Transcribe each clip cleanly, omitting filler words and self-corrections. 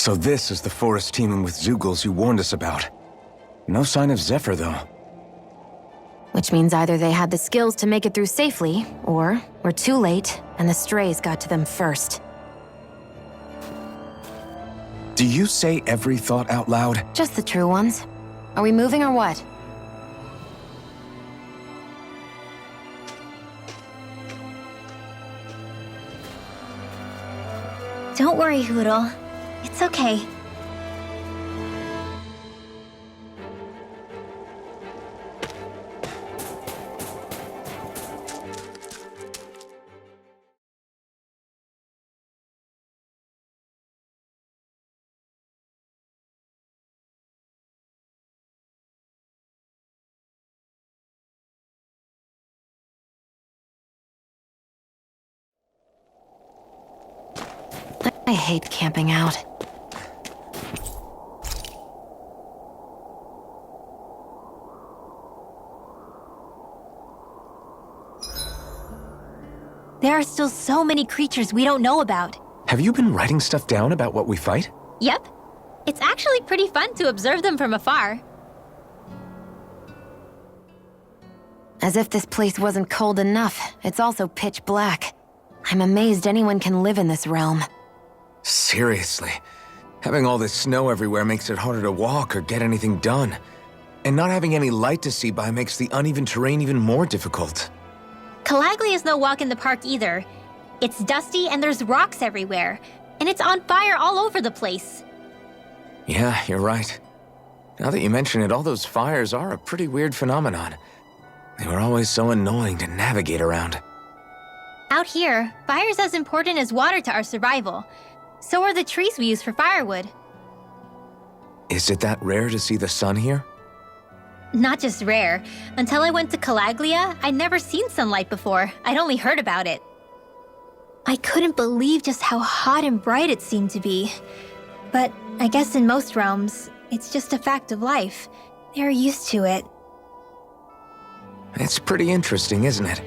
So this is the forest teeming with Zeugles you warned us about. No sign of Zephyr, though. Which means either they had the skills to make it through safely, or we're too late, and the strays got to them first. Do you say every thought out loud? Just the true ones. Are we moving or what? Don't worry, Hootle. It's okay. I hate camping out. There are still so many creatures we don't know about. Have you been writing stuff down about what we fight? Yep. It's actually pretty fun to observe them from afar. As if this place wasn't cold enough, it's also pitch black. I'm amazed anyone can live in this realm. Seriously. Having all this snow everywhere makes it harder to walk or get anything done. And not having any light to see by makes the uneven terrain even more difficult. Calaglia is no walk in the park either. It's dusty and there's rocks everywhere. And it's on fire all over the place. Yeah, you're right. Now that you mention it, all those fires are a pretty weird phenomenon. They were always so annoying to navigate around. Out here, fire's as important as water to our survival. So are the trees we use for firewood. Is it that rare to see the sun here? Not just rare. Until I went to Calaglia, I'd never seen sunlight before. I'd only heard about it. I couldn't believe just how hot and bright it seemed to be. But I guess in most realms, it's just a fact of life. They're used to it. It's pretty interesting, isn't it?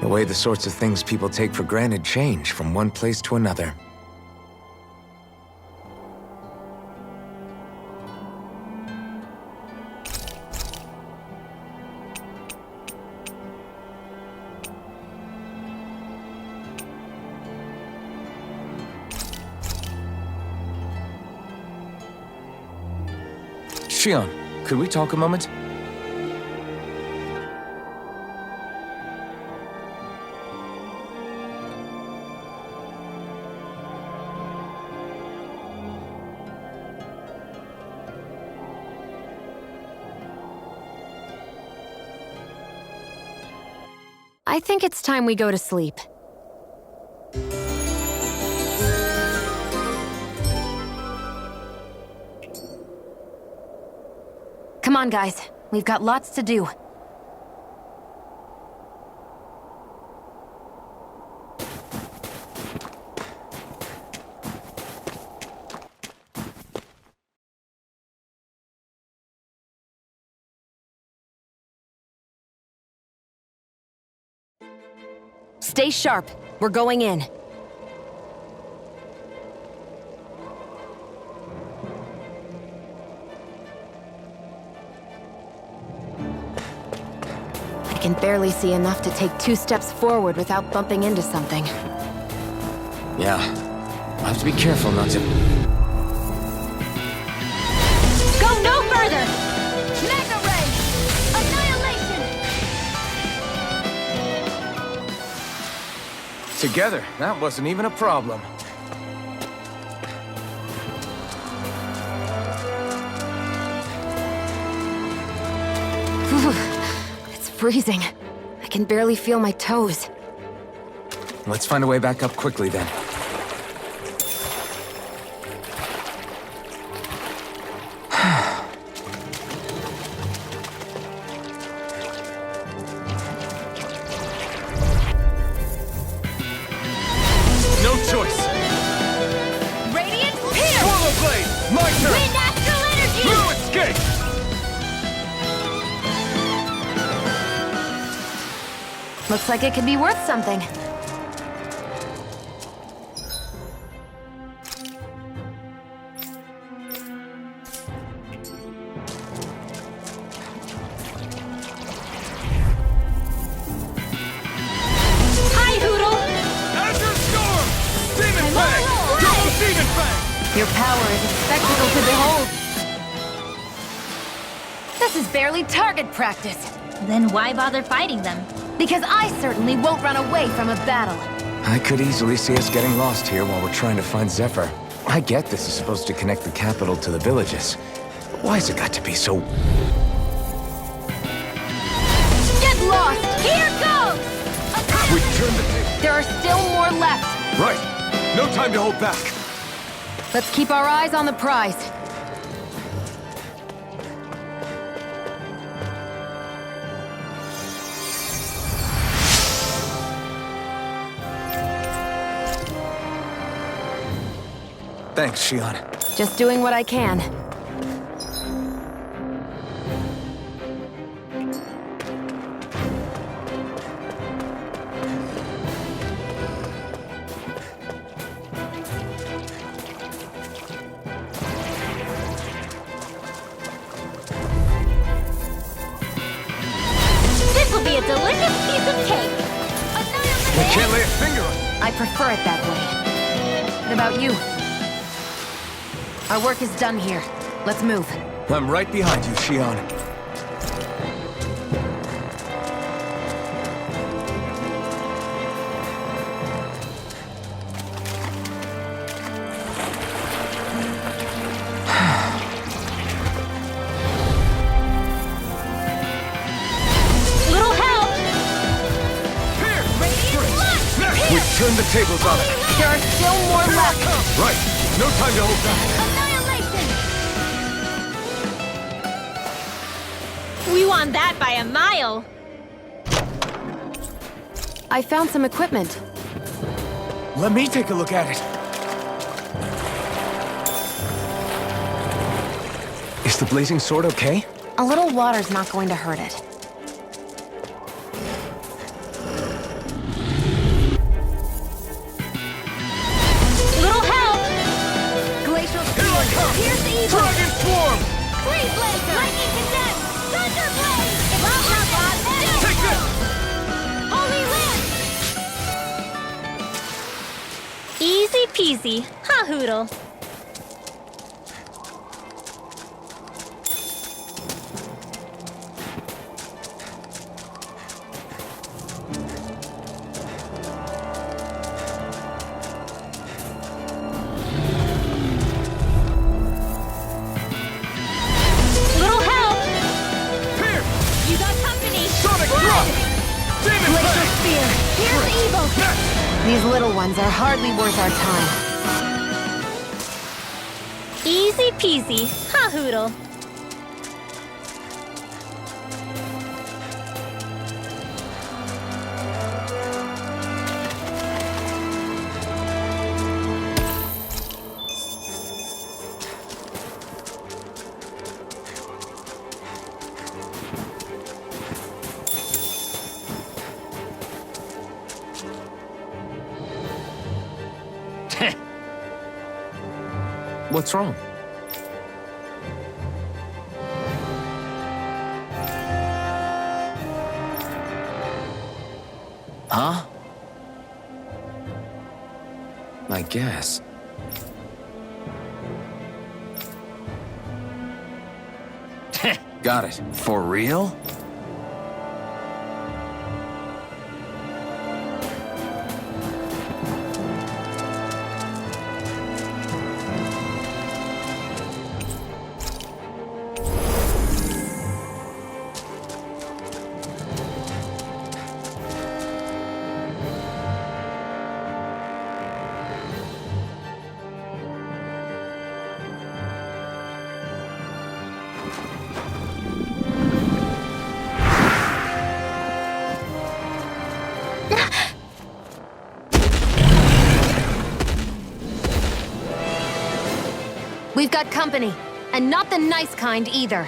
The way the sorts of things people take for granted change from one place to another. Shion, could we talk a moment? I think it's time we go to sleep. Come on, guys. We've got lots to do. Stay sharp. We're going in. I can barely see enough to take 2 steps forward without bumping into something. Yeah. I'll have to be careful not to... Go no further! Mega Ray! Annihilation! Together, that wasn't even a problem. It's freezing. I can barely feel my toes. Let's find a way back up quickly then. No choice! Radiant Pierce! Swallow Blade! My turn! Wind Astral Energy! Blue Escape! Looks like it could be worth something. Your power is a spectacle to behold. This is barely target practice. Then why bother fighting them? Because I certainly won't run away from a battle. I could easily see us getting lost here while we're trying to find Zephyr. I get this is supposed to connect the capital to the villages. But why's it got to be so... Get lost! Here goes! We turned the tape. There are still more left. Right. No time to hold back. Let's keep our eyes on the prize. Thanks, Shion. Just doing what I can. This will be a delicious piece of cake! We can't lay a finger on it. I prefer it that way. What about you? Our work is done here. Let's move. I'm right behind you, Shion. Little help! Here! Radiant launch! We turned the tables on it. There are still more left. Right. No time to hold back. Annihilation! We won that by a mile! I found some equipment. Let me take a look at it. Is the blazing sword okay? A little water's not going to hurt it. Little help! Glacial Here I come! Here's the evil! Dragon swarm! Freeze Blazer! Lightning Condense! Thunder Blaze! Take this! Holy Lance! Easy peasy. Ha hoodle. Little help! Here! You got company! Sonic drop! Demon Glacial blade! Spear! Here's the evil! Next! These little ones are hardly worth our time. Easy peasy. Ha hoodle. What's wrong? Huh? I guess. Got it. For real? We've got company, and not the nice kind either.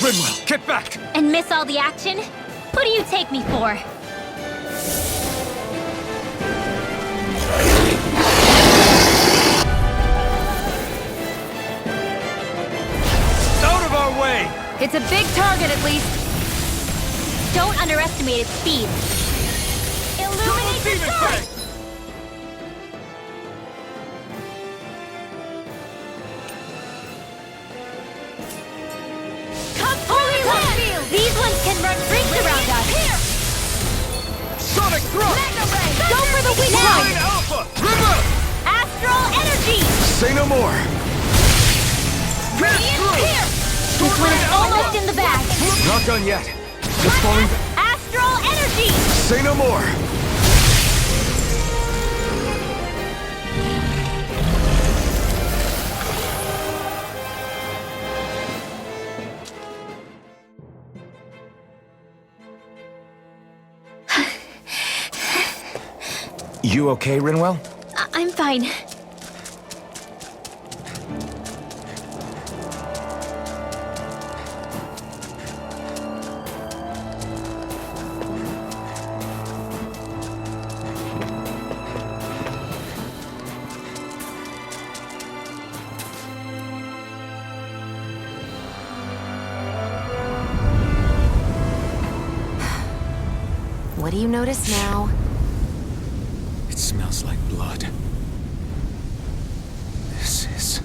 Rinwell, get back! And miss all the action? Who do you take me for? Out of our way! It's a big target, at least. Don't underestimate its speed. Illuminate the Demon dark! blade! These ones can run rings around us. Sonic thrust! Go for the weak Line one! Alpha! Remember! Astral energy! Say no more. This one is almost in the bag. Not done yet. Just falling. Astral energy! Say no more. You okay, Rinwell? I'm fine. What do you notice now? It smells like blood. This is...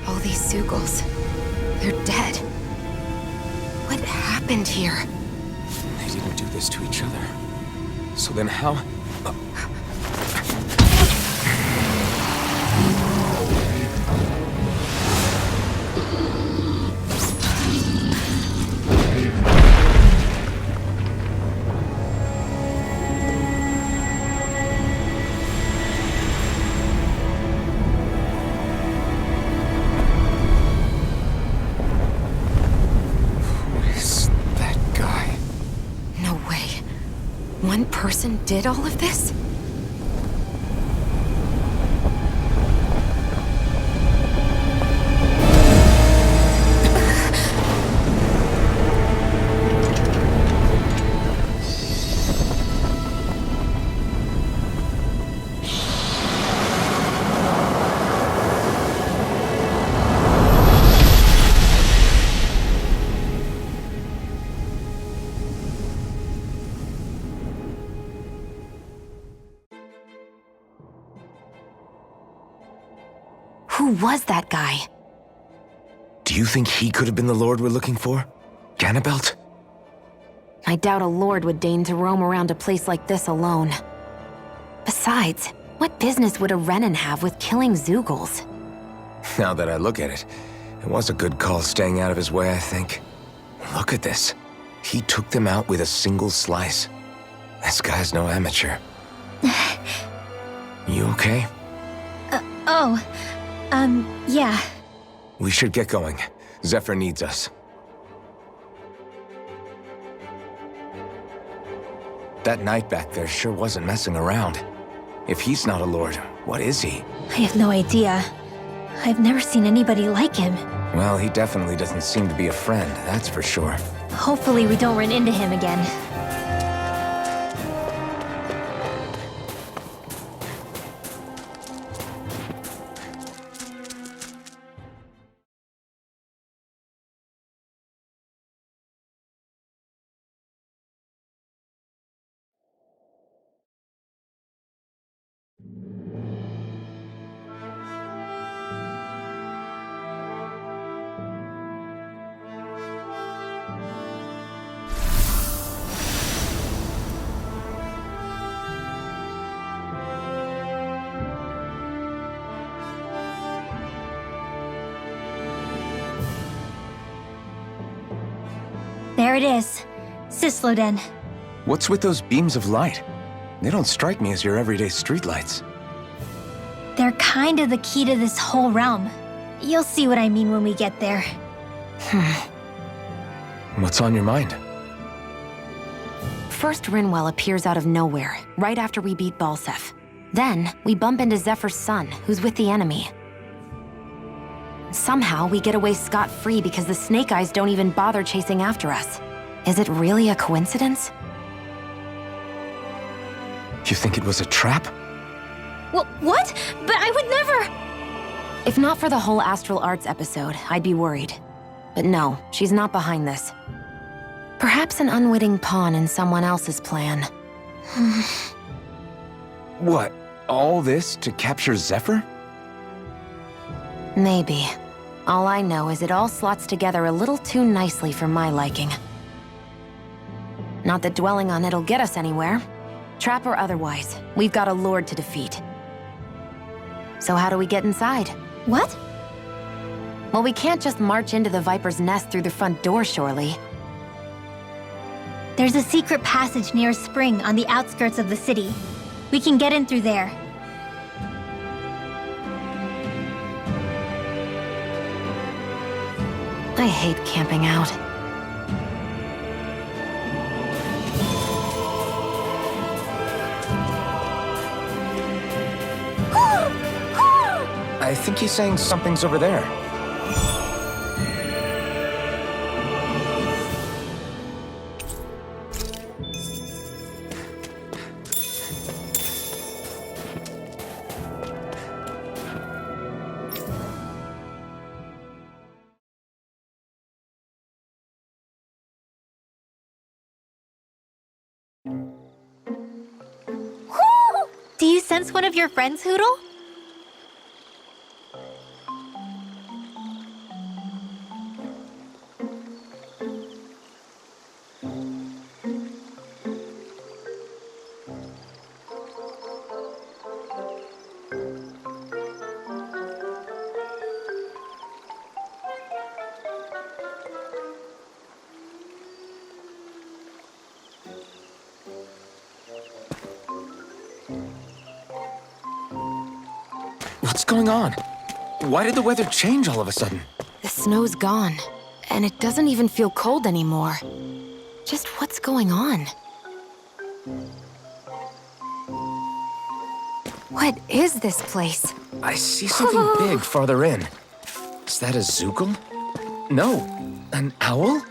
All these Zeugles. They're dead. What happened here? They didn't do this to each other. So then how... One person did all of this? Who was that guy? Do you think he could have been the Lord we're looking for? Ganabelt? I doubt a lord would deign to roam around a place like this alone. Besides, what business would a Renan have with killing Zeugles? Now that I look at it, it was a good call staying out of his way, I think. Look at this. He took them out with a single slice. This guy's no amateur. You okay? Yeah. We should get going. Zephyr needs us. That knight back there sure wasn't messing around. If he's not a lord, what is he? I have no idea. I've never seen anybody like him. Well, he definitely doesn't seem to be a friend, that's for sure. Hopefully we don't run into him again. There it is. Cysloden. What's with those beams of light? They don't strike me as your everyday streetlights. They're kind of the key to this whole realm. You'll see what I mean when we get there. What's on your mind? First, Rinwell appears out of nowhere, right after we beat Balseph. Then, we bump into Zephyr's son, who's with the enemy. Somehow, we get away scot-free because the Snake Eyes don't even bother chasing after us. Is it really a coincidence? You think it was a trap? What? But I would never... If not for the whole Astral Arts episode, I'd be worried. But no, she's not behind this. Perhaps an unwitting pawn in someone else's plan. What? All this to capture Zephyr? Maybe. All I know is it all slots together a little too nicely for my liking. Not that dwelling on it'll get us anywhere. Trap or otherwise, we've got a lord to defeat. So how do we get inside? What? Well, we can't just march into the Viper's nest through the front door, surely. There's a secret passage near a spring on the outskirts of the city. We can get in through there. I hate camping out. I think he's saying something's over there. Do you sense one of your friends, Hoodle? What's going on? Why did the weather change all of a sudden? The snow's gone, and it doesn't even feel cold anymore. Just what's going on? What is this place? I see something big farther in. Is that a Zoogle? No, an owl?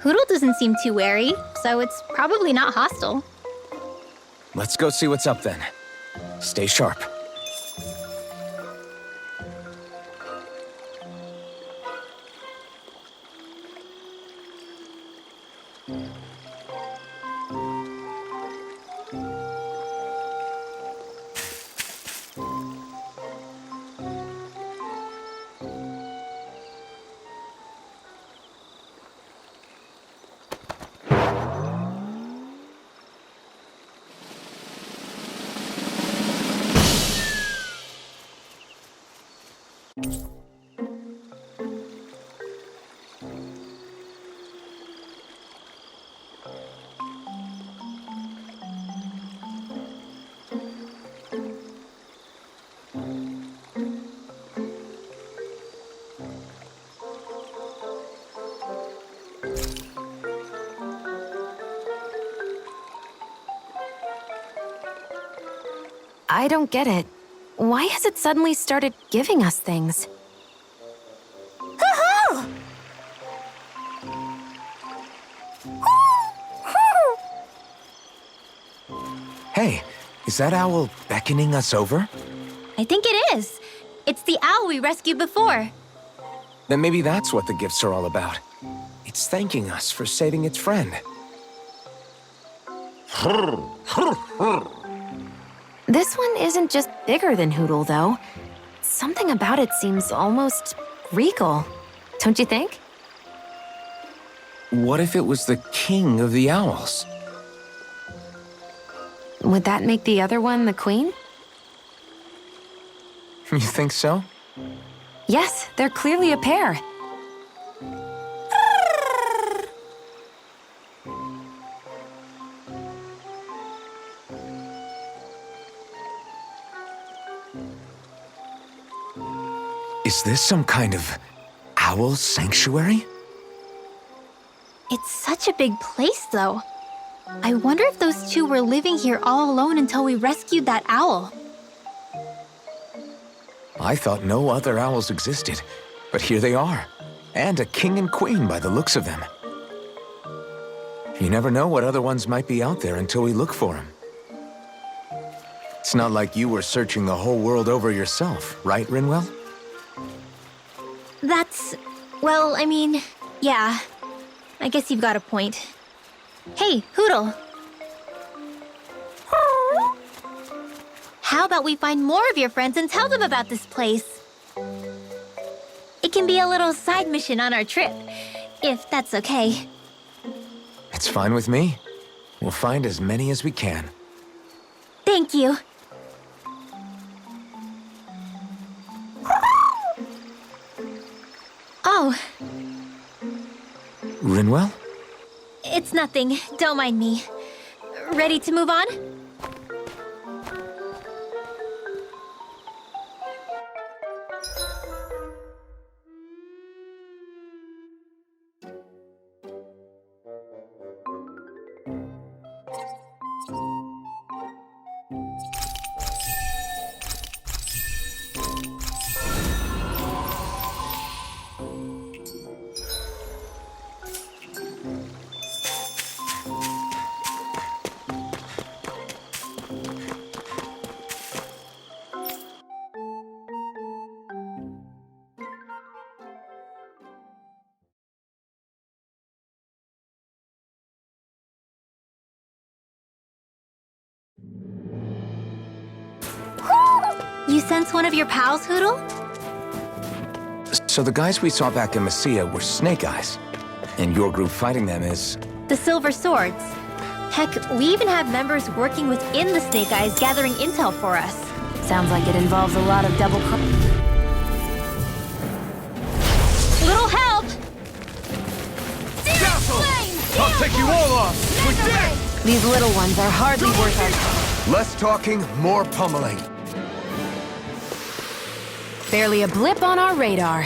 Hoodle doesn't seem too wary, so it's probably not hostile. Let's go see what's up then. Stay sharp. I don't get it. Why has it suddenly started giving us things? Hey, is that owl beckoning us over? I think it is. It's the owl we rescued before. Then maybe that's what the gifts are all about. It's thanking us for saving its friend. This one isn't just bigger than Hoodle, though. Something about it seems almost regal. Don't you think? What if it was the king of the owls? Would that make the other one the queen? You think so? Yes, they're clearly a pair. Is this some kind of owl sanctuary? It's such a big place, though. I wonder if those two were living here all alone until we rescued that owl. I thought no other owls existed, but here they are. And a king and queen by the looks of them. You never know what other ones might be out there until we look for them. It's not like you were searching the whole world over yourself, right, Rinwell? That's... well, I mean, yeah. I guess you've got a point. Hey, Hoodle. How about we find more of your friends and tell them about this place? It can be a little side mission on our trip, if that's okay. It's fine with me. We'll find as many as we can. Thank you. Oh, Rinwell? it's nothing. Don't mind me. Ready to move on? You sense one of your pals, Hoodle? So the guys we saw back in Messia were Snake Eyes. And your group fighting them is... The Silver Swords. Heck, we even have members working within the Snake Eyes gathering intel for us. Sounds like it involves a lot of double cross. Little help! I'll take you all off! We're dead! These little ones are hardly worth our time. Less talking, more pummeling. Barely a blip on our radar.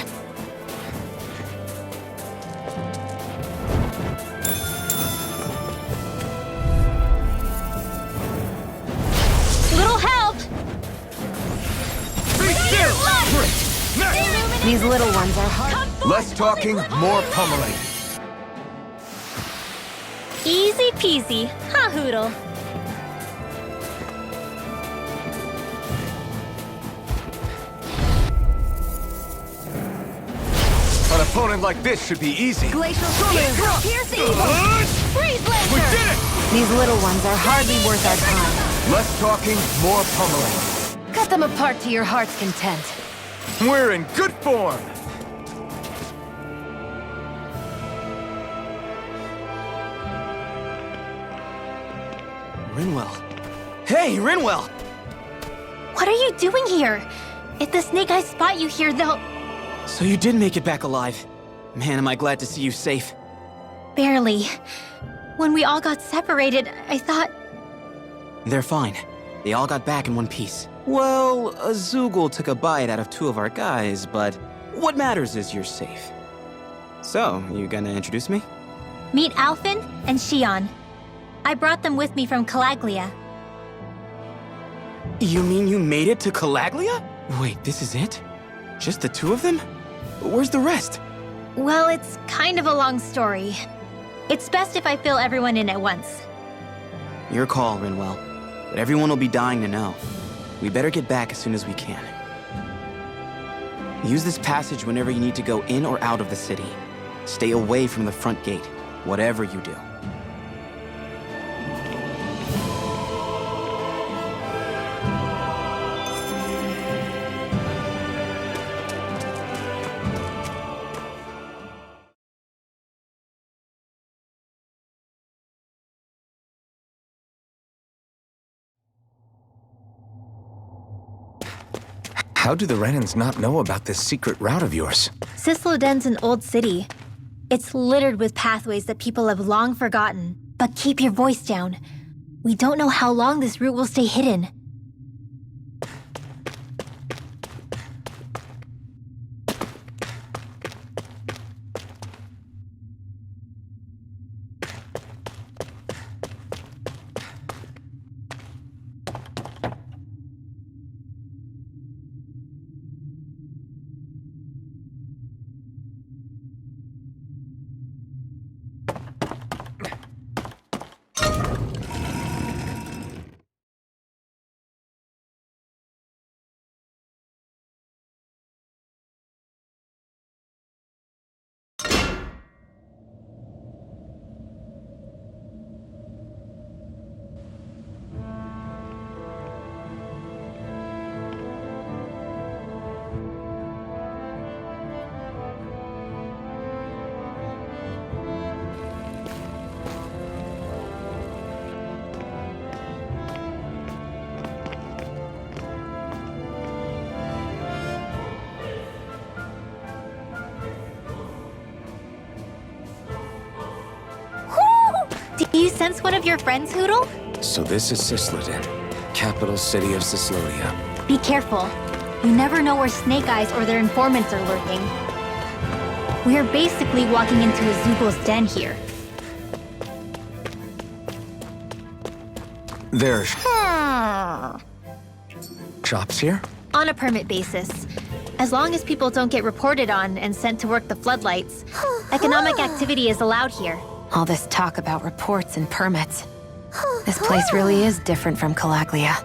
Little help! Be still! Next! These little ones are hard. Less talking, more pummeling. Easy peasy, huh, Hoodle? An opponent like this should be easy. Glacial Pierce Evil! Freeze Lancer! We did it! These little ones are hardly worth our time. Less talking, more pummeling. Cut them apart to your heart's content. We're in good form. Rinwell. Hey, Rinwell! What are you doing here? If the Snake Eyes spot you here, they'll... So you did make it back alive. Man, am I glad to see you safe. Barely. When we all got separated, I thought... They're fine. They all got back in one piece. Well, a Zoogle took a bite out of two of our guys, but what matters is you're safe. So, you gonna introduce me? Meet Alphen and Shion. I brought them with me from Calaglia. You mean you made it to Calaglia? Wait, this is it? Just the two of them? Where's the rest? Well, it's kind of a long story. It's best if I fill everyone in at once. Your call, Rinwell. But everyone will be dying to know. We better get back as soon as we can. Use this passage whenever you need to go in or out of the city. Stay away from the front gate, whatever you do. How do the Renans not know about this secret route of yours? Cysloden's an old city. It's littered with pathways that people have long forgotten. But keep your voice down. We don't know how long this route will stay hidden. You sense one of your friends, Hoodle? So this is Cysloden, capital city of Cyslodia. Be careful. You never know where Snake Eyes or their informants are lurking. We are basically walking into a Zoogl's den here. There's shops here? On a permit basis. As long as people don't get reported on and sent to work the floodlights, economic activity is allowed here. All this talk about reports and permits. This place really is different from Calaglia.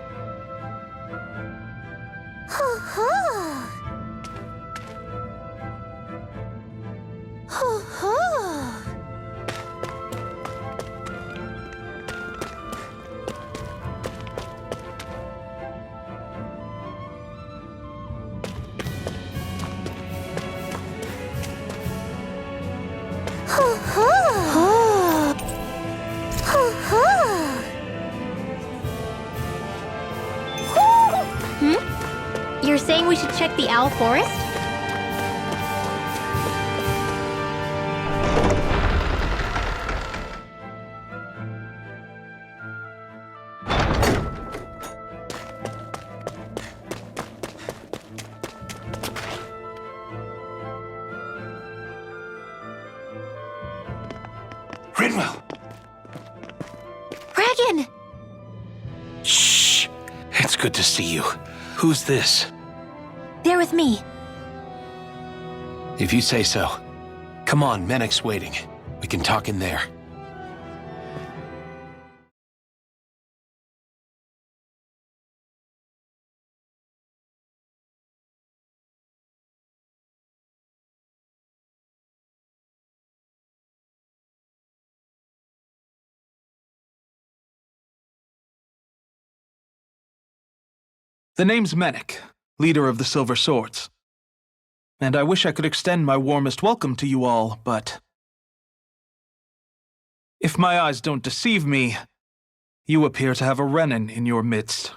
You're saying we should check the Owl Forest? Rinwell! Dragon! Shh! It's good to see you. Who's this? They're with me. If you say so. Come on, Menek's waiting. We can talk in there. The name's Menek, leader of the Silver Swords. And I wish I could extend my warmest welcome to you all, but if my eyes don't deceive me, you appear to have a Renin in your midst.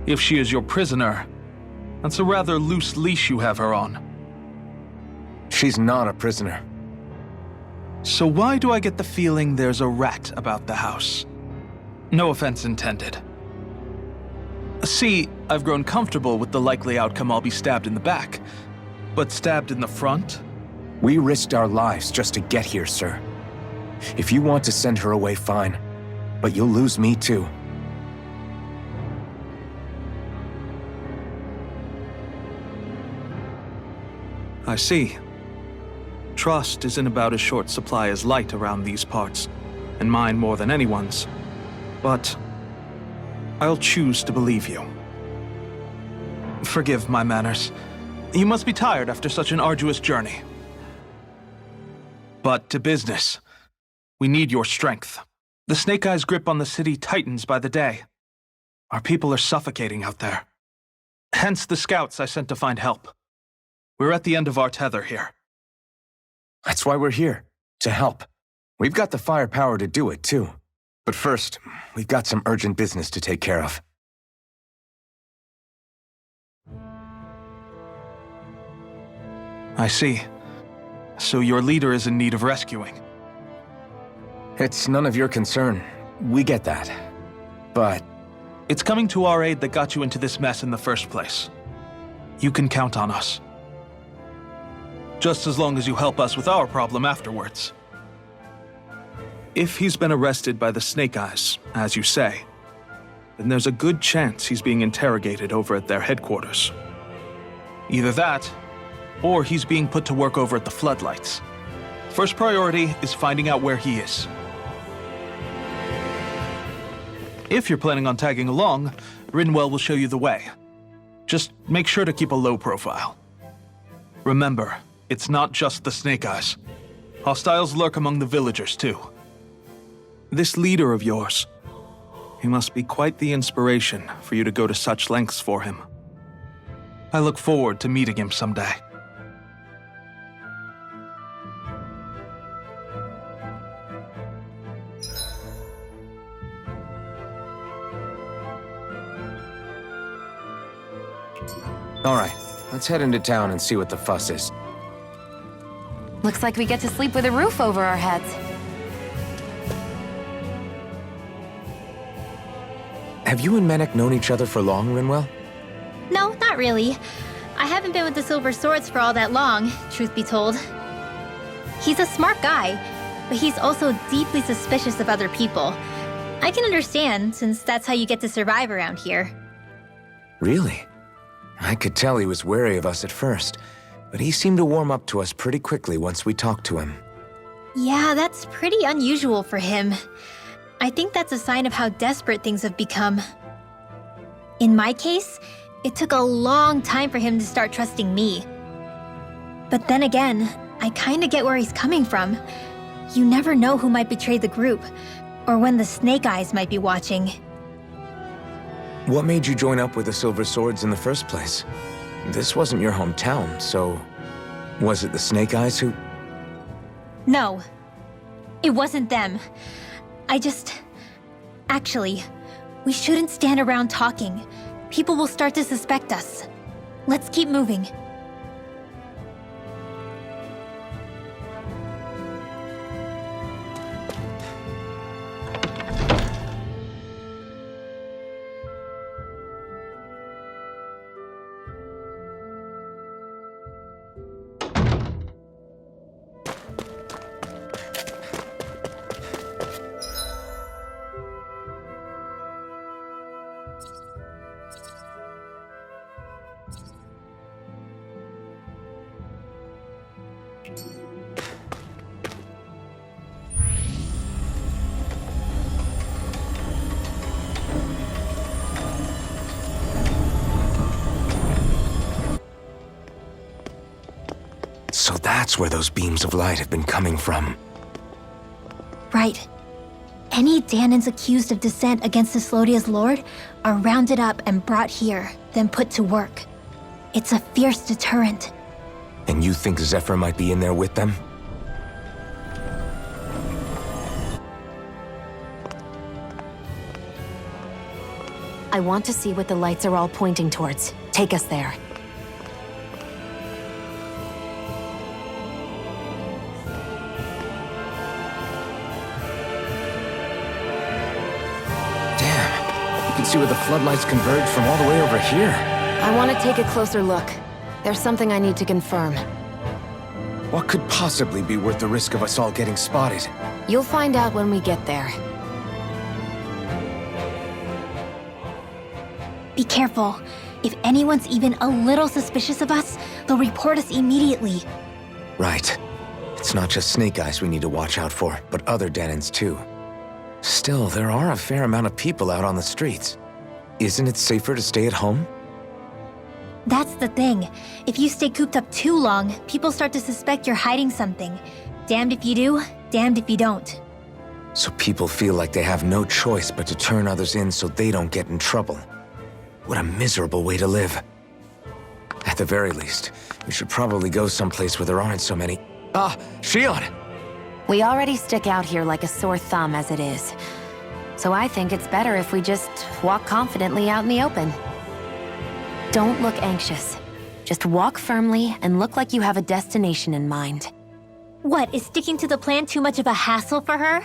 If she is your prisoner, that's a rather loose leash you have her on. She's not a prisoner. So why do I get the feeling there's a rat about the house? No offense intended. See, I've grown comfortable with the likely outcome I'll be stabbed in the back. But stabbed in the front? We risked our lives just to get here, sir. If you want to send her away, fine. But you'll lose me too. I see. Trust isn't about as short supply as light around these parts, and mine more than anyone's. But I'll choose to believe you. Forgive my manners. You must be tired after such an arduous journey. But to business. We need your strength. The Snake Eyes' grip on the city tightens by the day. Our people are suffocating out there. Hence the scouts I sent to find help. We're at the end of our tether here. That's why we're here, to help. We've got the firepower to do it, too. But first, we've got some urgent business to take care of. I see. So your leader is in need of rescuing. It's none of your concern. We get that. But It's coming to our aid that got you into this mess in the first place. You can count on us. Just as long as you help us with our problem afterwards. If he's been arrested by the Snake Eyes, as you say, then there's a good chance he's being interrogated over at their headquarters. Either that, or he's being put to work over at the Floodlights. First priority is finding out where he is. If you're planning on tagging along, Rinwell will show you the way. Just make sure to keep a low profile. Remember, it's not just the Snake Eyes. Hostiles lurk among the villagers, too. This leader of yours, he must be quite the inspiration for you to go to such lengths for him. I look forward to meeting him someday. all right, let's head into town and see what the fuss is. Looks like we get to sleep with a roof over our heads. Have you and Menek known each other for long, Rinwell? No, not really. I haven't been with the Silver Swords for all that long, truth be told. He's a smart guy, but he's also deeply suspicious of other people. I can understand, since that's how you get to survive around here. Really? I could tell he was wary of us at first, but he seemed to warm up to us pretty quickly once we talked to him. Yeah, that's pretty unusual for him. I think that's a sign of how desperate things have become. In my case, it took a long time for him to start trusting me. But then again, I kinda get where he's coming from. You never know who might betray the group, or when the Snake Eyes might be watching. What made you join up with the Silver Swords in the first place? This wasn't your hometown, so... Was it the Snake Eyes who... No, it wasn't them. Actually, we shouldn't stand around talking. People will start to suspect us. Let's keep moving. So that's where those beams of light have been coming from. Right. Any Danans accused of dissent against Cyslodia's lord are rounded up and brought here, then put to work. It's a fierce deterrent. And you think Zephyr might be in there with them? I want to see what the lights are all pointing towards. Take us there. Damn, you can see where the floodlights converge from all the way over here. I want to take a closer look. There's something I need to confirm. What could possibly be worth the risk of us all getting spotted? You'll find out when we get there. Be careful. If anyone's even a little suspicious of us, they'll report us immediately. Right. It's not just Snake Eyes we need to watch out for, but other Danans too. Still, there are a fair amount of people out on the streets. Isn't it safer to stay at home? That's the thing. If you stay cooped up too long, people start to suspect you're hiding something. Damned if you do, damned if you don't. So people feel like they have no choice but to turn others in so they don't get in trouble. What a miserable way to live. At the very least, we should probably go someplace where there aren't so many... Ah, Shion! We already stick out here like a sore thumb as it is. So I think it's better if we just walk confidently out in the open. Don't look anxious. Just walk firmly and look like you have a destination in mind. What, is sticking to the plan too much of a hassle for her?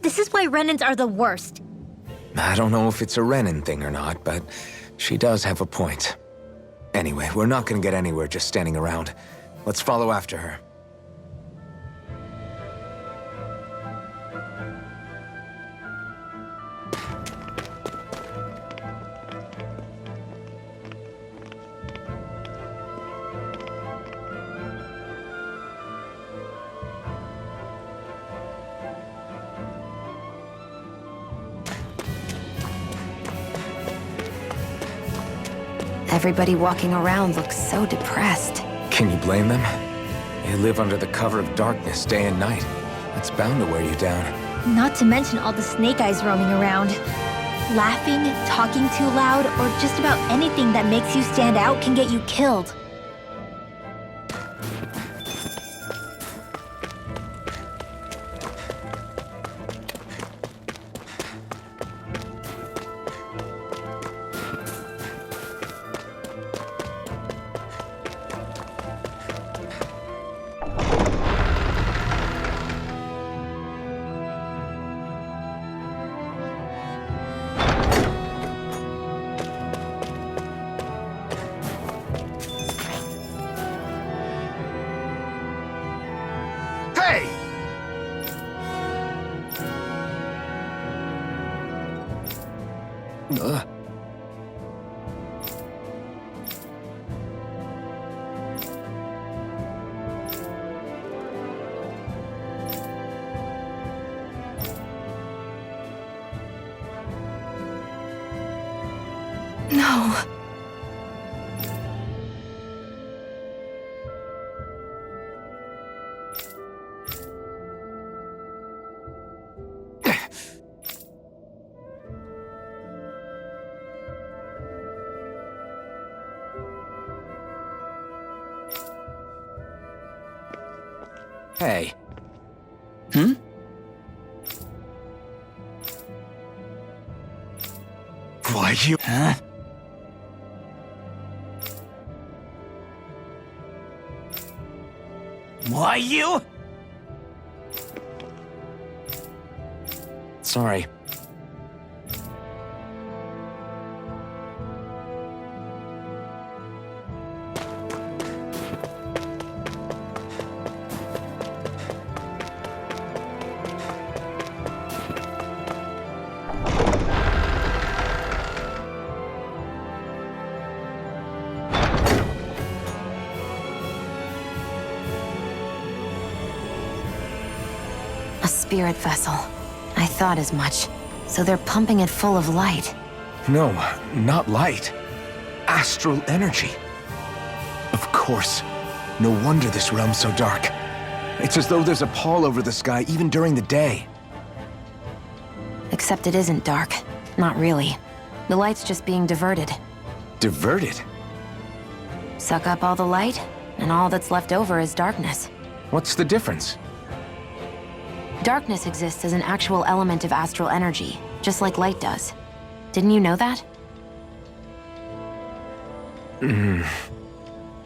This is why Renans are the worst. I don't know if it's a Renan thing or not, but she does have a point. Anyway, we're not gonna get anywhere just standing around. Let's follow after her. Everybody walking around looks so depressed. Can you blame them? You live under the cover of darkness day and night. That's bound to wear you down. Not to mention all the Snake Eyes roaming around. Laughing, talking too loud, or just about anything that makes you stand out can get you killed. Ugh. No. Hey. Hmm? Why you... Huh? Why you? Sorry. A spirit vessel. I thought as much. So they're pumping it full of light. No, not light. Astral energy. Of course. No wonder this realm's so dark. It's as though there's a pall over the sky even during the day. Except it isn't dark. Not really. The light's just being diverted. Diverted? Suck up all the light, and all that's left over is darkness. What's the difference? Darkness exists as an actual element of astral energy, just like light does. Didn't you know that?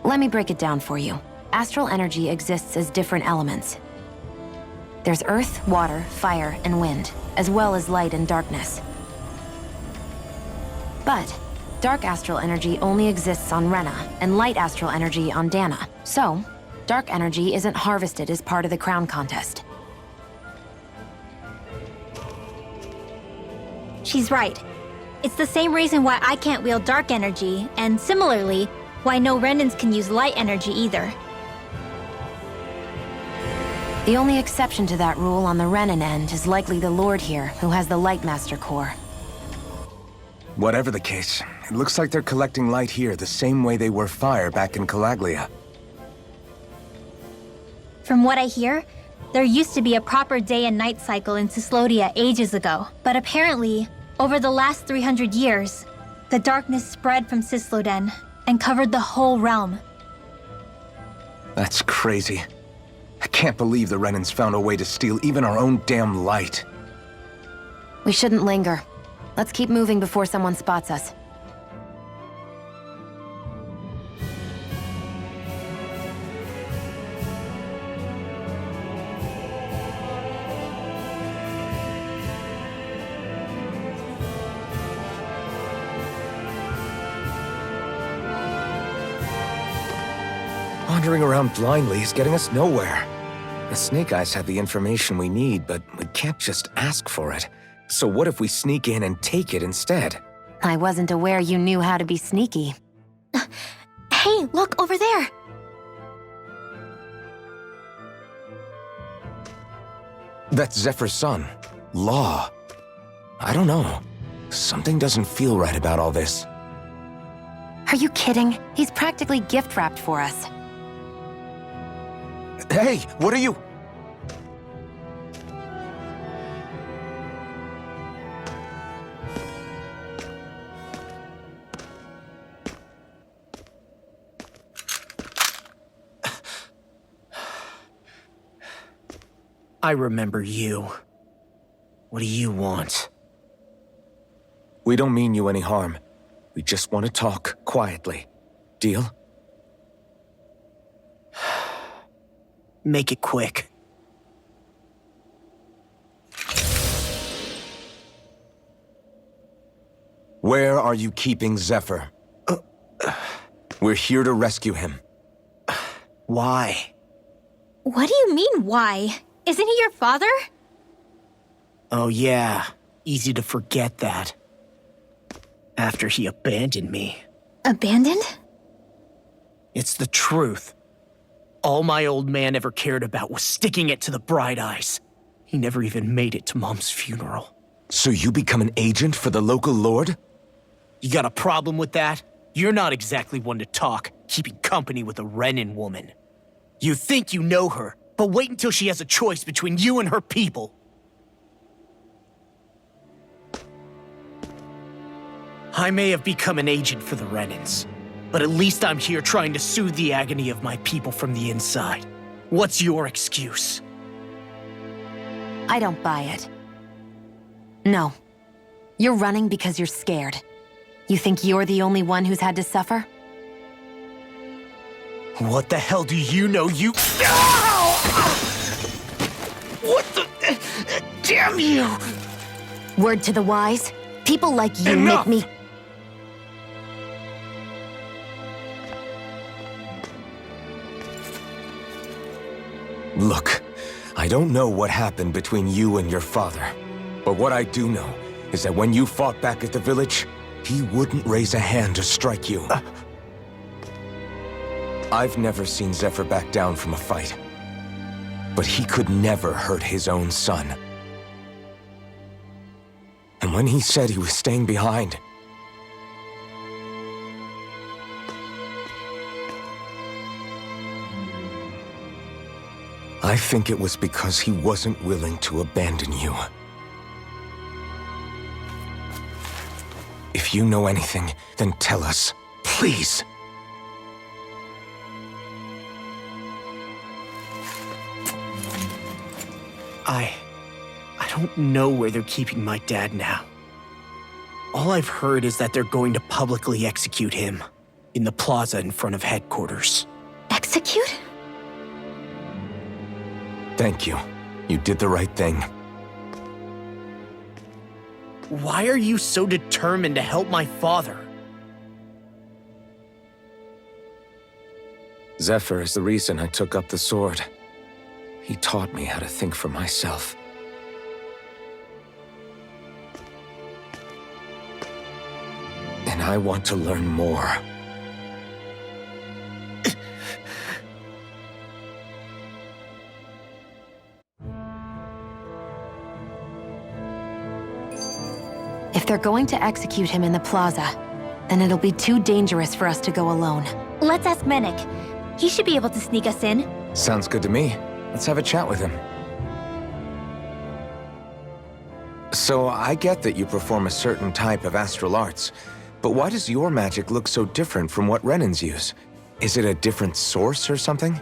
Let me break it down for you. Astral energy exists as different elements. There's earth, water, fire, and wind, as well as light and darkness. But dark astral energy only exists on Rena, and light astral energy on Dana. So, dark energy isn't harvested as part of the crown contest. She's right. It's the same reason why I can't wield dark energy, and similarly, why no Renans can use light energy either. The only exception to that rule on the Renan end is likely the Lord here, who has the Light Master core. Whatever the case, it looks like they're collecting light here the same way they were fire back in Calaglia. From what I hear, there used to be a proper day and night cycle in Cyslodia ages ago, but apparently, over the last 300 years, the darkness spread from Cysloden and covered the whole realm. That's crazy. I can't believe the Renans found a way to steal even our own damn light. We shouldn't linger. Let's keep moving before someone spots us. Wandering around blindly is getting us nowhere. The Snake Eyes have the information we need, but we can't just ask for it. So what if we sneak in and take it instead? I wasn't aware you knew how to be sneaky. Hey, look over there! That's Zephyr's son, Law. I don't know. Something doesn't feel right about all this. Are you kidding? He's practically gift-wrapped for us. Hey, what are you... I remember you. What do you want? We don't mean you any harm. We just want to talk quietly. Deal? Make it quick. Where are you keeping Zephyr? We're here to rescue him. Why? What do you mean, why? Isn't he your father? Oh yeah, easy to forget that. After he abandoned me. Abandoned? It's the truth. All my old man ever cared about was sticking it to the Bright Eyes. He never even made it to Mom's funeral. So you become an agent for the local lord? You got a problem with that? You're not exactly one to talk, keeping company with a Renin woman. You think you know her, but wait until she has a choice between you and her people. I may have become an agent for the Renins, but at least I'm here trying to soothe the agony of my people from the inside. What's your excuse? I don't buy it. No. You're running because you're scared. You think you're the only one who's had to suffer? What the hell do you know, you— Ow! What the— Damn you! Word to the wise, people like you Enough! make me— Look, I don't know what happened between you and your father, but what I do know is that when you fought back at the village, he wouldn't raise a hand to strike you. I've never seen Zephyr back down from a fight, but he could never hurt his own son. And when he said he was staying behind, I think it was because he wasn't willing to abandon you. If you know anything, then tell us, please. I don't know where they're keeping my dad now. All I've heard is that they're going to publicly execute him in the plaza in front of headquarters. Execute? Thank you. You did the right thing. Why are you so determined to help my father? Zephyr is the reason I took up the sword. He taught me how to think for myself. And I want to learn more. If they're going to execute him in the plaza, then it'll be too dangerous for us to go alone. Let's ask Menik. He should be able to sneak us in. Sounds good to me. Let's have a chat with him. So, I get that you perform a certain type of astral arts, but why does your magic look so different from what Renins use? Is it a different source or something?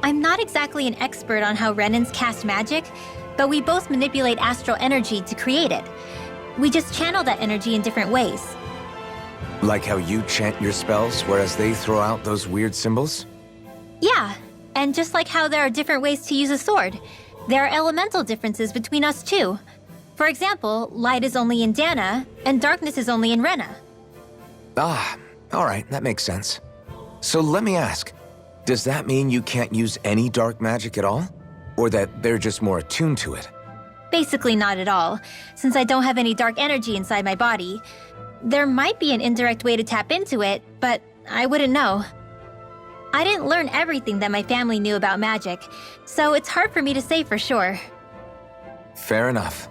I'm not exactly an expert on how Renins cast magic, but we both manipulate astral energy to create it. We just channel that energy in different ways. Like how you chant your spells, whereas they throw out those weird symbols? Yeah, and just like how there are different ways to use a sword, there are elemental differences between us too. For example, light is only in Dana, and darkness is only in Rena. Ah, alright, that makes sense. So let me ask, does that mean you can't use any dark magic at all? Or that they're just more attuned to it? Basically not at all, since I don't have any dark energy inside my body. There might be an indirect way to tap into it, but I wouldn't know. I didn't learn everything that my family knew about magic, so it's hard for me to say for sure. Fair enough.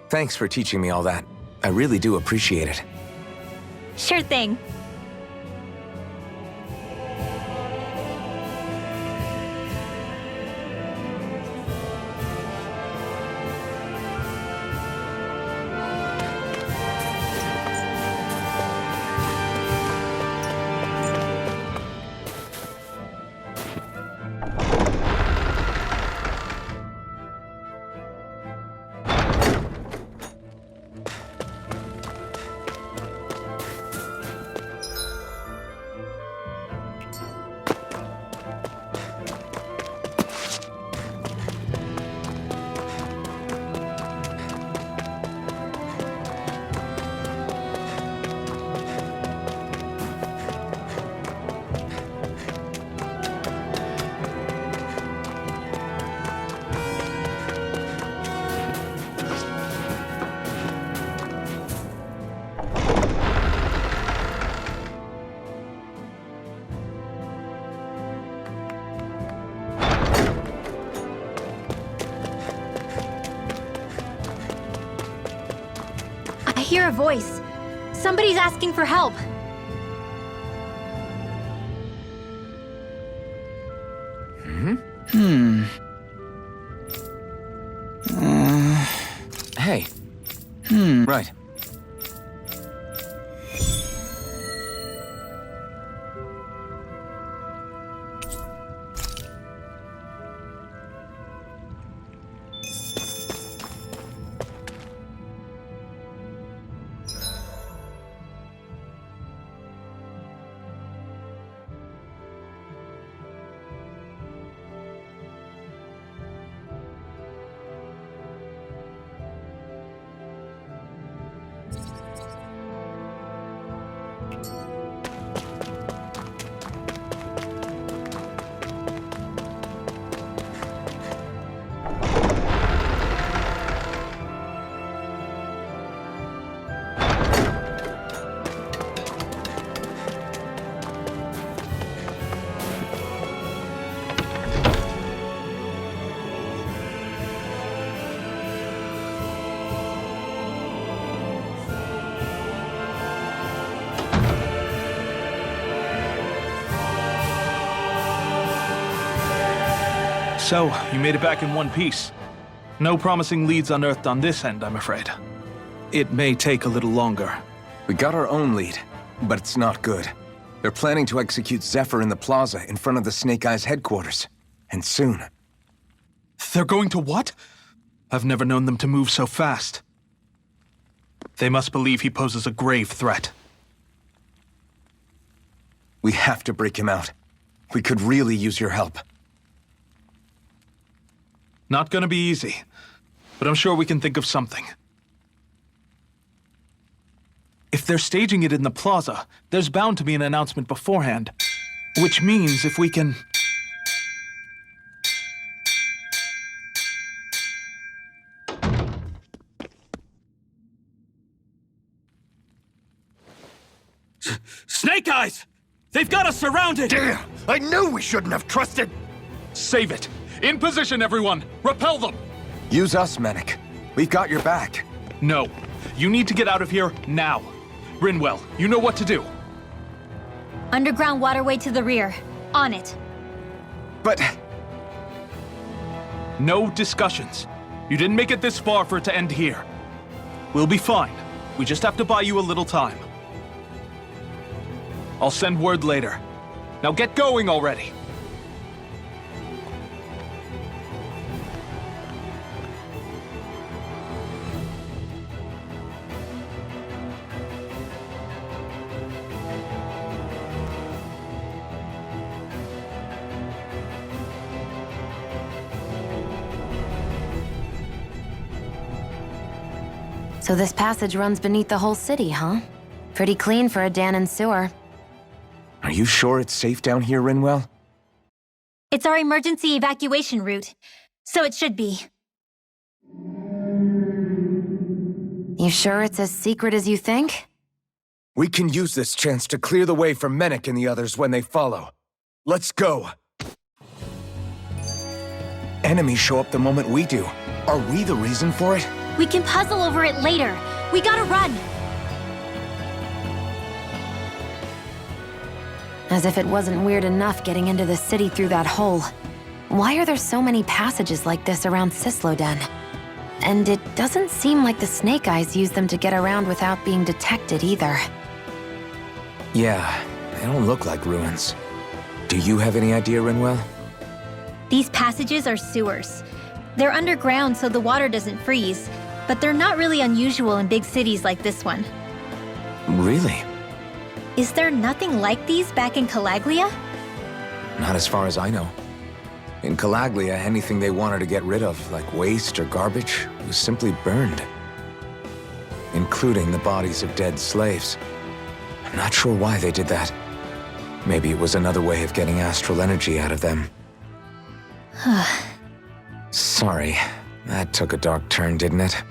Thanks for teaching me all that. I really do appreciate it. Sure thing. voice. Somebody's asking for help. Hey. Right. So, you made it back in one piece. No promising leads unearthed on this end, I'm afraid. It may take a little longer. We got our own lead, but it's not good. They're planning to execute Zephyr in the plaza in front of the Snake Eyes headquarters. And soon. They're going to what? I've never known them to move so fast. They must believe he poses a grave threat. We have to break him out. We could really use your help. Not gonna be easy, but I'm sure we can think of something. If they're staging it in the plaza, there's bound to be an announcement beforehand. Which means if we can... Snake Eyes! They've got us surrounded! Damn! I knew we shouldn't have trusted! Save it! In position, everyone! Repel them! Use us, Mennick. We've got your back. No. You need to get out of here now. Rinwell, you know what to do. Underground waterway to the rear. On it. But... No discussions. You didn't make it this far for it to end here. We'll be fine. We just have to buy you a little time. I'll send word later. Now get going already. So this passage runs beneath the whole city, huh? Pretty clean for a Danon sewer. Are you sure it's safe down here, Rinwell? It's our emergency evacuation route, so it should be. You sure it's as secret as you think? We can use this chance to clear the way for Mennick and the others when they follow. Let's go! Enemies show up the moment we do. Are we the reason for it? We can puzzle over it later. We gotta run. As if it wasn't weird enough getting into the city through that hole. Why are there so many passages like this around Cysloden? And it doesn't seem like the Snake Eyes use them to get around without being detected either. Yeah, they don't look like ruins. Do you have any idea, Rinwell? These passages are sewers. They're underground so the water doesn't freeze, but they're not really unusual in big cities like this one. Really? Is there nothing like these back in Calaglia? Not as far as I know. In Calaglia, anything they wanted to get rid of, like waste or garbage, was simply burned. Including the bodies of dead slaves. I'm not sure why they did that. Maybe it was another way of getting astral energy out of them. Sorry, that took a dark turn, didn't it?